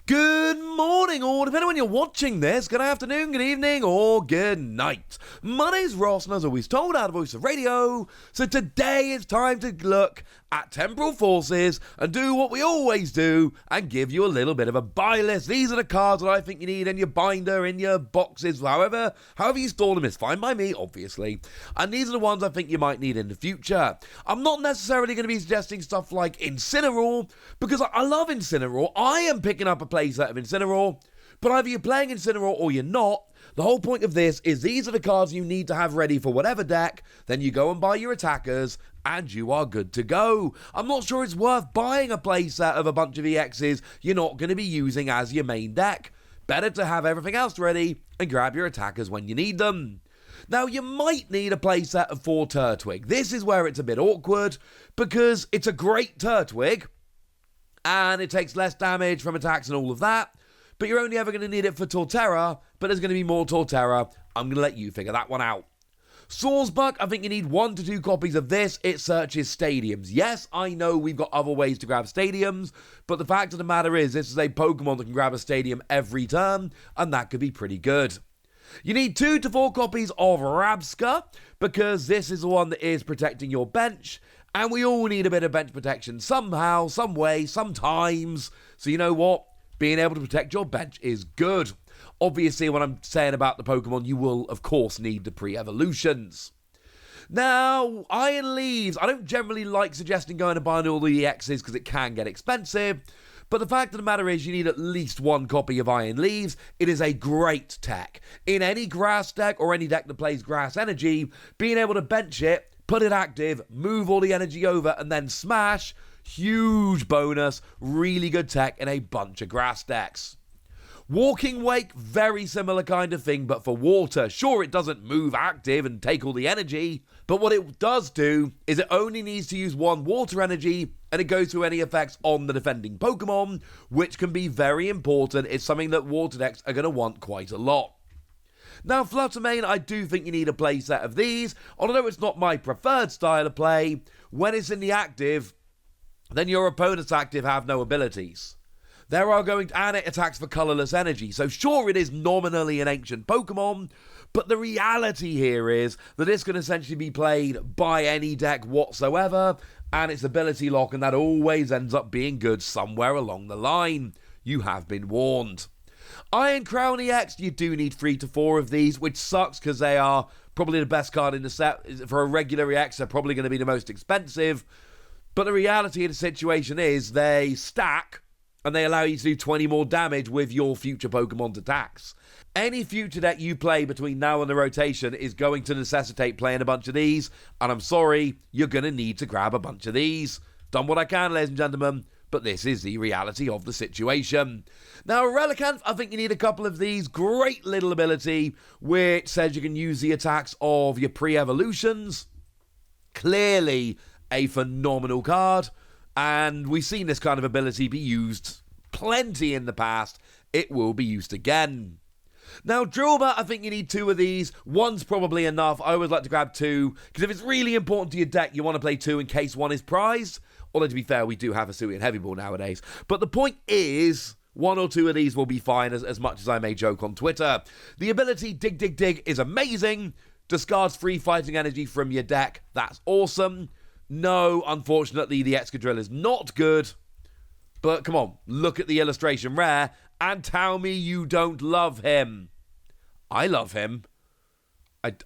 Good morning, or depending on when you're watching this, good afternoon, good evening, or good night. My name's Ross, and as always told, out of Voice of Radio. So today it's time to look at Temporal Forces and do what we always do and give you a little bit of a buy list. These are the cards that I think you need in your binder, in your boxes, however you store them is fine by me, obviously. And these are the ones I think you might need in the future. I'm not necessarily going to be suggesting stuff like Incineroar, because I love Incineroar. I am picking up a playset of Incineroar, but either you're playing Incineroar or you're not. The whole point of this is these are the cards you need to have ready for whatever deck, then you go and buy your attackers, and you are good to go. I'm not sure it's worth buying a playset of a bunch of EXs you're not going to be using as your main deck. Better to have everything else ready and grab your attackers when you need them. Now, you might need a playset of 4 Turtwig. This is where it's a bit awkward, because it's a great Turtwig, and it takes less damage from attacks and all of that, but you're only ever going to need it for Torterra, but there's going to be more Torterra. I'm going to let you figure that one out. Swordsbuck, I think you need 1 to 2 copies of this. It searches stadiums. Yes, I know we've got other ways to grab stadiums, but the fact of the matter is this is a Pokemon that can grab a stadium every turn, and that could be pretty good. You need 2 to 4 copies of Rabska, because this is the one that is protecting your bench, and we all need a bit of bench protection somehow, some way, sometimes. So you know what? Being able to protect your bench is good. Obviously, when I'm saying about the Pokemon, you will, of course, need the pre-evolutions. Now, Iron Leaves. I don't generally like suggesting going and buying all the EXs because it can get expensive. But the fact of the matter is you need at least 1 copy of Iron Leaves. It is a great tech. In any grass deck or any deck that plays grass energy, being able to bench it, put it active, move all the energy over, and then smash, huge bonus, really good tech in a bunch of grass decks. Walking Wake, very similar kind of thing, but for water. Sure, it doesn't move active and take all the energy, but what it does do is it only needs to use 1 water energy, and it goes through any effects on the defending Pokemon, which can be very important. It's something that water decks are going to want quite a lot. Now, Fluttermane, I do think you need a playset of these, although it's not my preferred style of play. When it's in the active, then your opponent's active have no abilities. There are going to, and it attacks for colourless energy. So sure, it is nominally an ancient Pokemon, but the reality here is that this can essentially be played by any deck whatsoever, and its ability lock, and that always ends up being good somewhere along the line. You have been warned. Iron Crown EX, you do need 3 to 4 of these, which sucks because they are probably the best card in the set. For a regular EX, they're probably going to be the most expensive. But the reality of the situation is they stack, and they allow you to do 20 more damage with your future Pokemon's attacks. Any future deck you play between now and the rotation is going to necessitate playing a bunch of these, and I'm sorry, you're going to need to grab a bunch of these. Done what I can, ladies and gentlemen, but this is the reality of the situation. Now, Relicanth, I think you need a couple of these. Great little ability, which says you can use the attacks of your pre-evolutions. Clearly a phenomenal card. And we've seen this kind of ability be used plenty in the past. It will be used again. Now, Drillbur, I think you need 2 of these. 1's probably enough. I always like to grab 2, because if it's really important to your deck, you want to play 2 in case 1 is prized. Although, to be fair, we do have a Suian Heavy Ball nowadays. But the point is, 1 or 2 of these will be fine, as much as I may joke on Twitter. The ability Dig Dig Dig is amazing. Discards free fighting energy from your deck. That's awesome. No, unfortunately, the Excadrill is not good. But come on, look at the illustration rare and tell me you don't love him. I love him.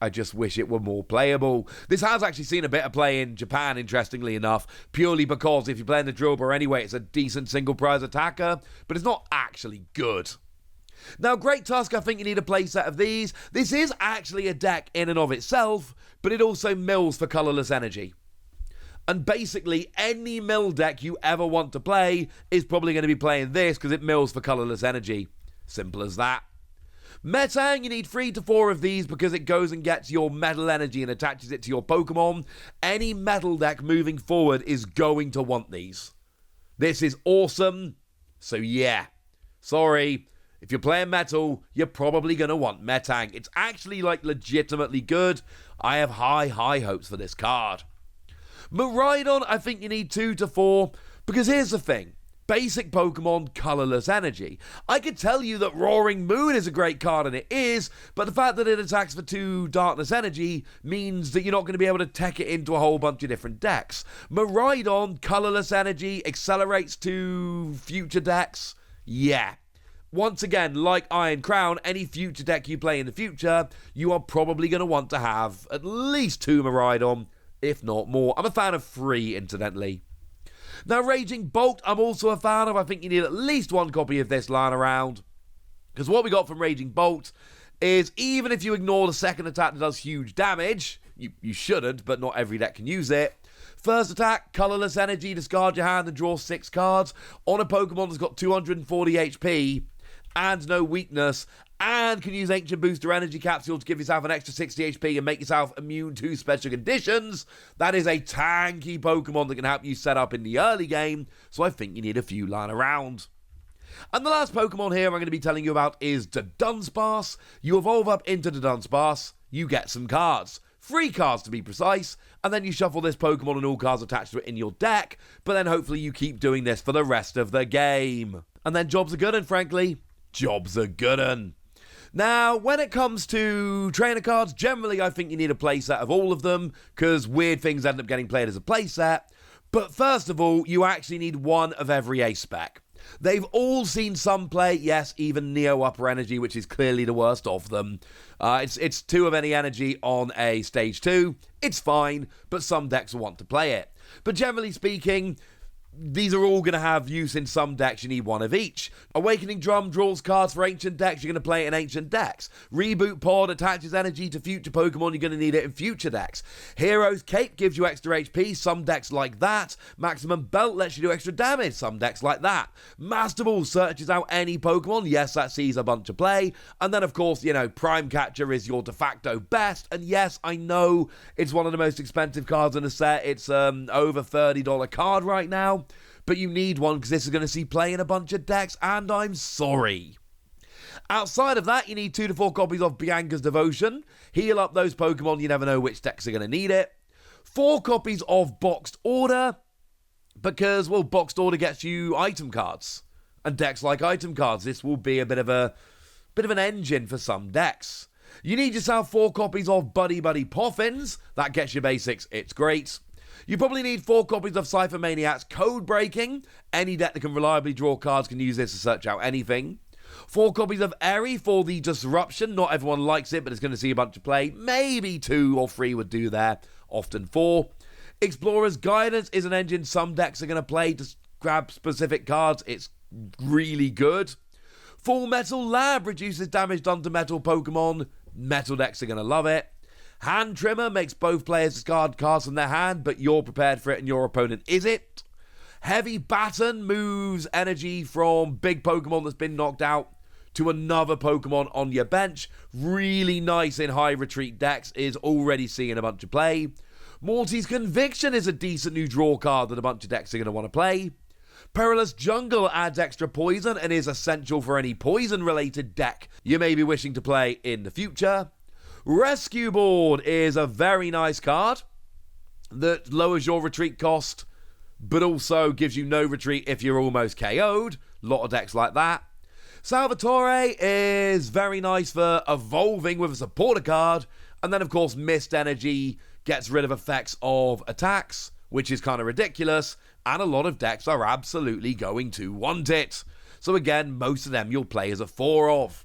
I just wish it were more playable. This has actually seen a bit of play in Japan, interestingly enough, purely because if you're playing the Drillbur anyway, it's a decent single prize attacker, but it's not actually good. Now, Great Tusk, I think you need a playset of these. This is actually a deck in and of itself, but it also mills for colourless energy. And basically, any mill deck you ever want to play is probably going to be playing this because it mills for colourless energy. Simple as that. Metang, you need 3 to 4 of these because it goes and gets your metal energy and attaches it to your Pokemon. Any metal deck moving forward is going to want these. This is awesome. So yeah, sorry. If you're playing metal, you're probably going to want Metang. It's actually like legitimately good. I have high hopes for this card. Miraidon, I think you need 2 to 4 because here's the thing. Basic Pokemon Colorless Energy. I could tell you that Roaring Moon is a great card, and it is, but the fact that it attacks for 2 Darkness Energy means that you're not going to be able to tech it into a whole bunch of different decks. Miraidon Colorless Energy accelerates to future decks. Yeah. Once again, like Iron Crown, any future deck you play in the future, you are probably going to want to have at least 2 Miraidon, if not more. I'm a fan of 3, incidentally. Now, Raging Bolt, I'm also a fan of. I think you need at least 1 copy of this lying around. Because what we got from Raging Bolt is, even if you ignore the second attack that does huge damage, you shouldn't, but not every deck can use it. First attack, Colorless Energy, discard your hand and draw 6 cards on a Pokemon that's got 240 HP and no weakness, and can use Ancient Booster Energy Capsule to give yourself an extra 60 HP and make yourself immune to special conditions. That is a tanky Pokemon that can help you set up in the early game, so I think you need a few lying around. And the last Pokemon here I'm going to be telling you about is the Dunsparce. You evolve up into the Dunsparce, you get some cards. 3 cards to be precise, and then you shuffle this Pokemon and all cards attached to it in your deck, but then hopefully you keep doing this for the rest of the game. And then jobs are good, and frankly, jobs are good. Now, when it comes to trainer cards, generally I think you need a playset of all of them, because weird things end up getting played as a playset. But first of all, you actually need 1 of every ace spec. They've all seen some play, yes, even Neo Upper Energy, which is clearly the worst of them. It's 2 of any energy on a stage 2. It's fine, but some decks will want to play it. But generally speaking, these are all going to have use in some decks. You need 1 of each. Awakening Drum draws cards for ancient decks. You're going to play it in ancient decks. Reboot Pod attaches energy to future Pokemon. You're going to need it in future decks. Hero's Cape gives you extra HP. Some decks like that. Maximum Belt lets you do extra damage. Some decks like that. Master Ball searches out any Pokemon. Yes, that sees a bunch of play. And then, of course, Prime Catcher is your de facto best. And yes, I know it's one of the most expensive cards in the set. It's over $30 card right now. But you need one because this is going to see play in a bunch of decks, and I'm sorry. Outside of that, you need 2 to 4 copies of Bianca's Devotion. Heal up those Pokemon, you never know which decks are going to need it. 4 copies of Boxed Order, because, well, Boxed Order gets you item cards. And decks like item cards, this will be a bit of an engine for some decks. You need yourself 4 copies of Buddy Buddy Poffins. That gets you basics, it's great. You probably need 4 copies of Cypher Maniac's Code Breaking. Any deck that can reliably draw cards can use this to search out anything. 4 copies of Eri for the Disruption. Not everyone likes it, but it's going to see a bunch of play. Maybe 2 or 3 would do there. Often 4. Explorer's Guidance is an engine some decks are going to play to grab specific cards. It's really good. Full Metal Lab reduces damage done to metal Pokemon. Metal decks are going to love it. Hand Trimmer makes both players discard cards from their hand, but you're prepared for it and your opponent isn't. Heavy Baton moves energy from big Pokemon that's been knocked out to another Pokemon on your bench. Really nice in high retreat decks, is already seeing a bunch of play. Morty's Conviction is a decent new draw card that a bunch of decks are going to want to play. Perilous Jungle adds extra poison and is essential for any poison-related deck you may be wishing to play in the future. Rescue Board is a very nice card that lowers your retreat cost, but also gives you no retreat if you're almost KO'd. A lot of decks like that. Salvatore is very nice for evolving with a supporter card. And then, of course, Mist Energy gets rid of effects of attacks, which is kind of ridiculous. And a lot of decks are absolutely going to want it. So again, most of them you'll play as a 4 of.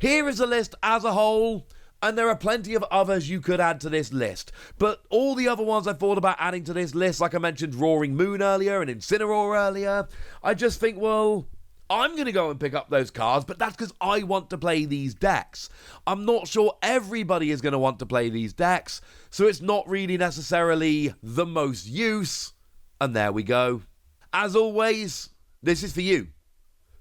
Here is the list as a whole. And there are plenty of others you could add to this list. But all the other ones I thought about adding to this list, like I mentioned Roaring Moon earlier and Incineroar earlier, I just think, well, I'm going to go and pick up those cards, but that's because I want to play these decks. I'm not sure everybody is going to want to play these decks, so it's not really necessarily the most use. And there we go. As always, this is for you.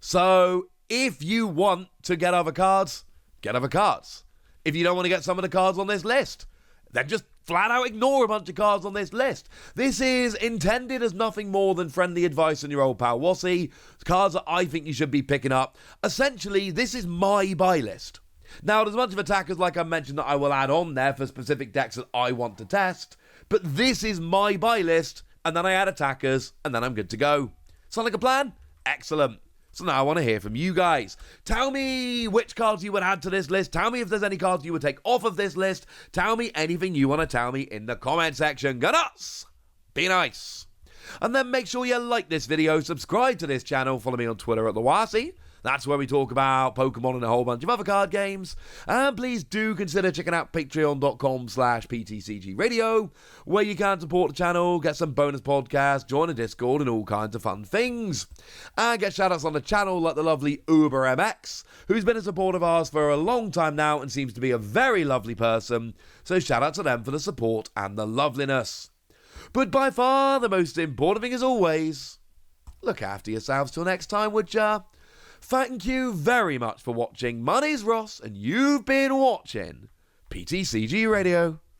So if you want to get other cards, get other cards. If you don't want to get some of the cards on this list, then just flat out ignore a bunch of cards on this list. This is intended as nothing more than friendly advice on your old pal Wassy. Cards that I think you should be picking up. Essentially, this is my buy list. Now, there's a bunch of attackers, like I mentioned, that I will add on there for specific decks that I want to test. But this is my buy list, and then I add attackers, and then I'm good to go. Sound like a plan? Excellent. So now I want to hear from you guys. Tell me which cards you would add to this list. Tell me if there's any cards you would take off of this list. Tell me anything you want to tell me in the comment section. Go nuts! Be nice. And then make sure you like this video, subscribe to this channel, follow me on Twitter at TheWasi. That's where we talk about Pokemon and a whole bunch of other card games. And please do consider checking out patreon.com/PTCGradio, where you can support the channel, get some bonus podcasts, join a Discord, and all kinds of fun things. And get shoutouts on the channel like the lovely Uber MX, who's been a supporter of ours for a long time now and seems to be a very lovely person. So shout out to them for the support and the loveliness. But by far the most important thing as always, look after yourselves till next time, would ya? Thank you very much for watching. My name's Ross, and you've been watching PTCG Radio.